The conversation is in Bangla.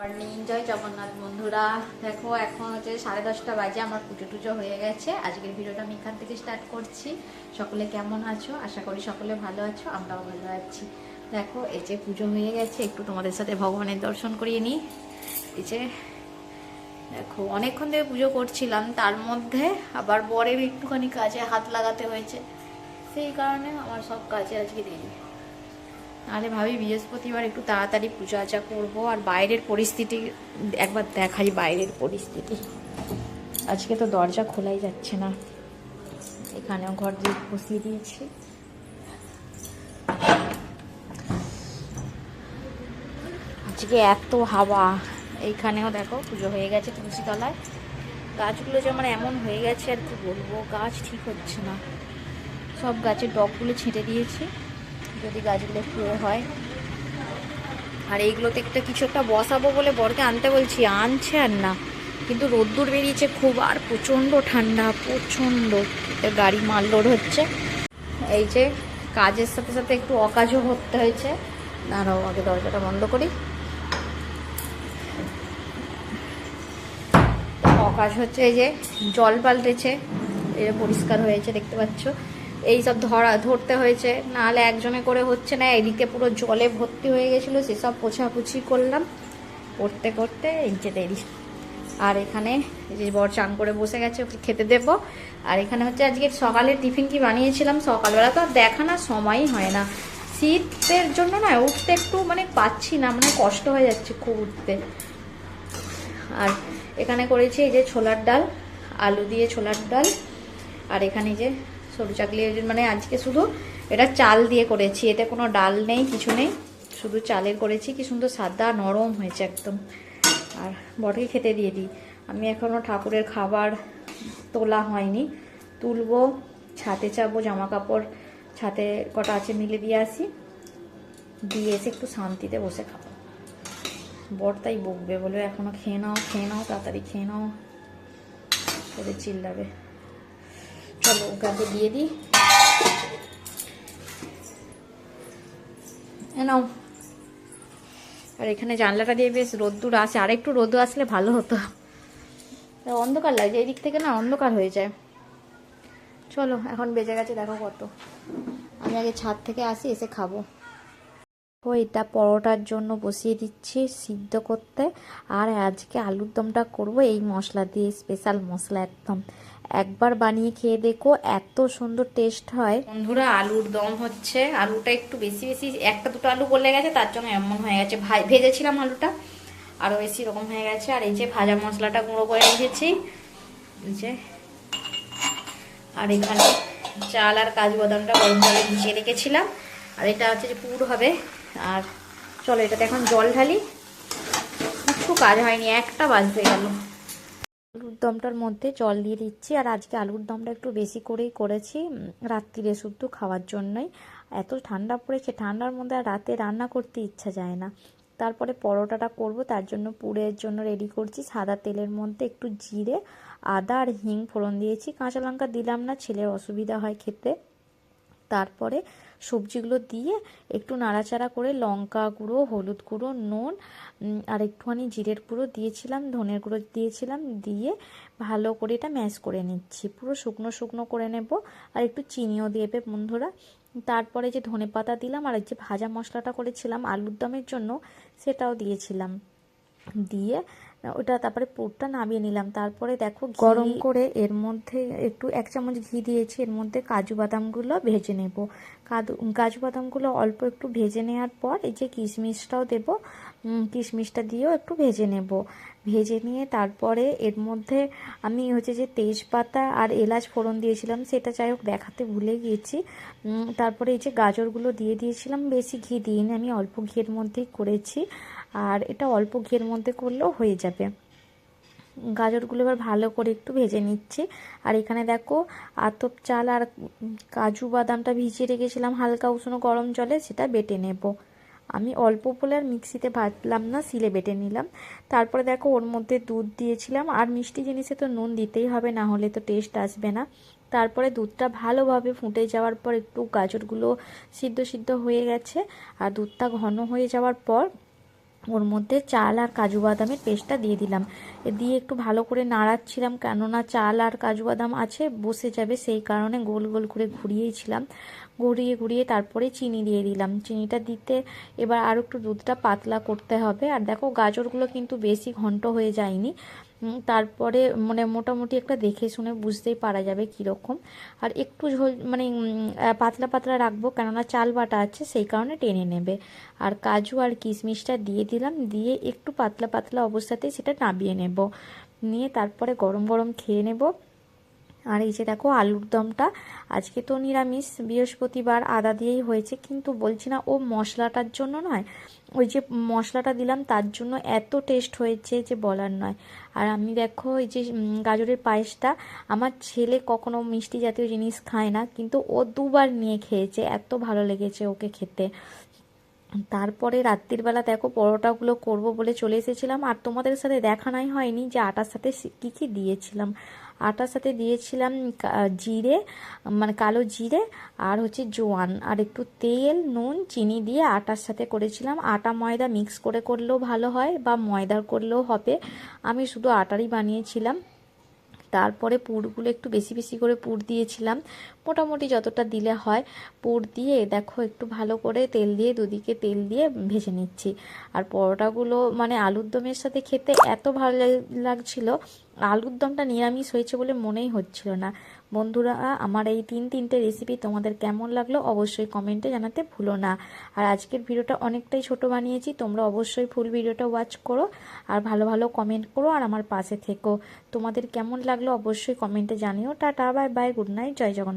মর্নিং, জয় জগন্নাথ বন্ধুরা। দেখো এখন হচ্ছে 10:30 বাজে, আমার পুজো টুজো হয়ে গেছে। আজকের ভিডিওটা আমি এখান থেকে স্টার্ট করছি। সকলে কেমন আছো? আশা করি সকলে ভালো আছো, আমরাও ভালো আছি। দেখো এই যে পুজো হয়ে গেছে, একটু তোমাদের সাথে ভগবানের দর্শন করিয়ে নিই। এই যে দেখো অনেকক্ষণ ধরে পুজো করছিলাম, তার মধ্যে আবার বরের একটুখানি কাজে হাত লাগাতে হয়েছে, সেই কারণে আমার সব কাজে আজকে দেরি। আরে ভাবি বৃহস্পতিবার একটু তাড়াতাড়ি পূজা আচা করবো। আর বাইরের পরিস্থিতি একবার দেখাই, বাইরের পরিস্থিতি আজকে তো দরজা খোলাই যাচ্ছে না। এখানেও ঘর দিয়ে বসিয়ে দিয়েছি। আজকে এত হাওয়া। এইখানেও দেখো পুজো হয়ে গেছে তুলসী তলায়। গাছগুলো যেমন এমন হয়ে গেছে, আর কি বলবো, গাছ ঠিক হচ্ছে না। সব গাছের ডগগুলো ছেঁটে দিয়েছি, যদি গাছগুলো ফুয়ে হয়। আর এইগুলোতে একটা কিছু একটা বসাবো বলে বরকে আনতে বলছি, আনছে আর না। কিন্তু রোদ্দুর বেরিয়েছে খুব, আর প্রচণ্ড ঠান্ডা, প্রচণ্ড। গাড়ি মাল লোড হচ্ছে। এই যে কাজের সাথে সাথে একটু অকাজও করতে হয়েছে। দাঁড়াও আগে দরজাটা বন্ধ করি। অকাজ হচ্ছে এই যে জল পাল্টেছে, এটা পরিষ্কার হয়েছে দেখতে পাচ্ছ। এই সব ধরতে হয়েছে, নাহলে একজনে করে হচ্ছে না। এদিকে পুরো জলে ভর্তি হয়ে গেছিলো, সেসব পোছাপুছি করলাম করতে করতে এই যে দেরি। আর এখানে যে বর চান করে বসে গেছে, ওকে খেতে দেবো। আর এখানে হচ্ছে আজকে সকালে টিফিন কি বানিয়েছিলাম, সকালবেলা তো আর দেখানোর সময়ই হয় না। শীতের জন্য না উঠতে একটু পাচ্ছি না, কষ্ট হয়ে যাচ্ছে খুব উঠতে। আর এখানে করেছি এই যে ছোলার ডাল, আলু দিয়ে ছোলার ডাল। আর এখানে যে সরু চাকলি, আজকে শুধু এটা চাল দিয়ে করেছি, এতে কোনো ডাল নেই, কিছু নেই, শুধু চালের করেছি। কি সুন্দর সাদা নরম হয়েছে একদম। আর বরকে খেতে দিয়ে দিই। আমি এখনও ঠাকুরের খাবার তোলা হয়নি, তুলবো। ছাদে যাবো, জামা কাপড় ছাদে কটা আছে মিলে দিয়ে আসি, দিয়ে এসে একটু শান্তিতে বসে খাবো। বর তাই বকবে, বলবে এখনো খেয়ে নাও, খেয়ে নাও, তাড়াতাড়ি খেয়ে নাও করে চিল্লাবে। চলো ওকে আগে দিয়ে দিই। নাও। আর এখানে জানলাটা দিয়ে বেশ রোদ্দুর আসে, আর একটু রোদ্দুর আসলে ভালো হতো। অন্ধকার লাগছে এই দিক থেকে, না অন্ধকার হয়ে যায়। চলো এখন বেজে গেছে দেখো কত। আমি আগে ছাদ থেকে আসি, এসে খাবো। ও এটা পরোটার জন্য বসিয়ে দিচ্ছি সিদ্ধ করতে। আর আজকে আলুর দমটা করবো এই মশলা দিয়ে, স্পেশাল মশলা একদম। একবার বানিয়ে খেয়ে দেখো, এত সুন্দর টেস্ট হয় বন্ধুরা। আলুর দম হচ্ছে, আলুটা একটু বেশি বেশি, একটা দুটো আলু গলে গেছে, তার জন্য এমন হয়ে গেছে। ভেজেছিলাম আলুটা, আরও বেশি রকম হয়ে গেছে। আর এই যে ভাজা মশলাটা গুঁড়ো করে রেখেছি এই যে। আর এখানে চাল আর কাজু বাদামটা গরম জলে ভিজিয়ে রেখেছিলাম। আর এটা হচ্ছে যে পুর হবে। আর চলো এটাতে এখন জল ঢালি। কিছু কাজ হয়নি, 1টা বাজতে গেল। আলুর দমটার মধ্যে জল দিয়ে দিচ্ছি। আর আজকে আলুর দমটা একটু বেশি করেই করেছি, রাত্রিরে শুধু খাওয়ার জন্যই। এত ঠান্ডা পড়েছে, ঠান্ডার মধ্যে আর রাতে রান্না করতে ইচ্ছা যায় না। তারপরে পরোটাটা করব, তার জন্য পুরের জন্য রেডি করছি। সাদা তেলের মধ্যে একটু জিরে, আদা আর হিং ফোড়ন দিয়েছি। কাঁচা লঙ্কা দিলাম না, ছেলের অসুবিধা হয় খেতে। তারপরে সবজিগুলো দিয়ে একটু নাড়াচাড়া করে লঙ্কা গুঁড়ো, হলুদ গুঁড়ো, নুন আর একটুখানি জিরের গুঁড়ো দিয়েছিলাম, ধনের গুঁড়ো দিয়েছিলাম, দিয়ে ভালো করে এটা ম্যাশ করে নিচ্ছি। পুরো শুকনো শুকনো করে নেব। আর একটু চিনিও দেবে বন্ধুরা। তারপরে যে ধনেপাতা দিলাম, আর যে ভাজা মশলাটা করেছিলাম আলুর দমের জন্য, সেটাও দিয়েছিলাম। দিয়ে ওটা তারপরে পুরটা নামিয়ে নিলাম। তারপরে দেখো গরম করে এর মধ্যে একটু 1 চামচ ঘি দিয়েছি। এর মধ্যে কাজু বাদামগুলো ভেজে নেব। কাজু বাদামগুলো অল্প একটু ভেজে নেওয়ার পর এই যে কিশমিশটাও দেব। কিশমিশটা দিয়েও একটু ভেজে নেব। ভেজে নিয়ে তারপরে এর মধ্যে আমি হচ্ছে যে তেজপাতা আর এলাচ ফোড়ন দিয়েছিলাম, সেটা যাই হোক দেখাতে ভুলে গিয়েছি। তারপরে এই যে গাজরগুলো দিয়ে দিয়েছিলাম। বেশি ঘি দিইনি, আমি অল্প ঘিয়ের মধ্যেই করেছি। আর এটা অল্প ঘিয়ের মধ্যে করলেও হয়ে যাবে। গাজরগুলো এবার ভালো করে একটু ভেজে নিচ্ছি। আর এখানে দেখো আতপ চাল আর কাজু বাদামটা ভিজিয়ে রেখেছিলাম হালকা উষ্ণ গরম জলে, সেটা বেটে নেব। আমি অল্প বলে আর মিক্সিতে বাটলাম না, শিলে বেটে নিলাম। তারপরে দেখো ওর মধ্যে দুধ দিয়েছিলাম। আর মিষ্টি জিনিসে তো নুন দিতেই হবে, না হলে তো টেস্ট আসবে না। তারপরে দুধটা ভালোভাবে ফুটে যাওয়ার পর, একটু গাজরগুলো সিদ্ধ সিদ্ধ হয়ে গেছে আর দুধটা ঘন হয়ে যাওয়ার পর ওর মধ্যে চাল আর কাজু বাদামের পেস্টটা দিয়ে দিলাম, দিয়ে একটু ভালো করে নাড়াচ্ছিলাম, কেননা চাল আর কাজু বাদাম আছে বসে যাবে, সেই কারণে গোল গোল করে ঘুরিয়েছিলাম। ঘুরিয়ে ঘুরিয়ে তারপরে চিনি দিয়ে দিলাম। চিনিটা দিতে এবার আর একটু দুধটা পাতলা করতে হবে। আর দেখো গাজরগুলো কিন্তু বেশি ঘন্ট হয়ে যায়নি, তারপরে মানে মোটামুটি একটা দেখে শুনে বুঝতেই পারা যাবে কীরকম। আর একটু ঝোল মানে পাতলা পাতলা রাখবো, কেননা চাল বাটা আছে সেই কারণে টেনে নেবে। আর কাজু আর কিশমিশটা দিয়ে দিলাম, দিয়ে একটু পাতলা পাতলা অবস্থাতেই সেটা নামিয়ে নেব, নিয়ে তারপরে গরম গরম খেয়ে নেব। আর এই যে দেখো আলুর দমটা আজকে তো নিরামিষ, বৃহস্পতিবার, আদা দিয়েই হয়েছে, কিন্তু বলছি না ও মশলাটার জন্য নয়, ওই যে মশলাটা দিলাম তার জন্য এত টেস্ট হয়েছে যে বলার নয়। আর আমি দেখো এই যে গাজরের পায়েসটা, আমার ছেলে কখনো মিষ্টি জাতীয় জিনিস খায় না, কিন্তু ও দুবার নিয়ে খেয়েছে, এত ভালো লেগেছে ওকে খেতে। তারপরে রাত্রির বেলা দেখো পরোটাগুলো করব বলে চলে এসেছিলাম, আর তোমাদের সাথে দেখানোই হয়নি যে আটার সাথে কী কী দিয়েছিলাম। আটার সাথে দিয়েছিলাম জিরে, মানে কালো জিরে, আর হচ্ছে জোয়ান, আর একটু তেল, নুন, চিনি দিয়ে আটার সাথে করেছিলাম। আটা ময়দা মিক্স করে করলেও ভালো হয়, বা ময়দার করলেও হবে, আমি শুধু আটারই বানিয়েছিলাম। তারপরে পুরগুলো একটু বেশি বেশি করে পুর দিয়েছিলাম, মোটামুটি যতটা দিলে হয়। পুর দিয়ে দেখো একটু ভালো করে তেল দিয়ে, দুদিকে তেল দিয়ে ভেজে নিচ্ছি। আর পরোটাগুলো মানে আলুর দমের সাথে খেতে এত ভালো লাগছিল, আলুর দমটা নিরামিষ হয়েছে বলে মনেই হচ্ছিল না। বন্ধুরা, আমার এই তিনটে রেসিপি তোমাদের কেমন লাগলো অবশ্যই কমেন্টে জানাতে ভুলো না। আর আজকের ভিডিওটা অনেকটাই ছোট বানিয়েছি, তোমরা অবশ্যই ফুল ভিডিওটা ওয়াচ করো, আর ভালো ভালো কমেন্ট করো, আর আমার পাশে থেকো। তোমাদের কেমন লাগলো অবশ্যই কমেন্টে জানিও। Tata, bye bye, good night, জয় জগন্নাথ।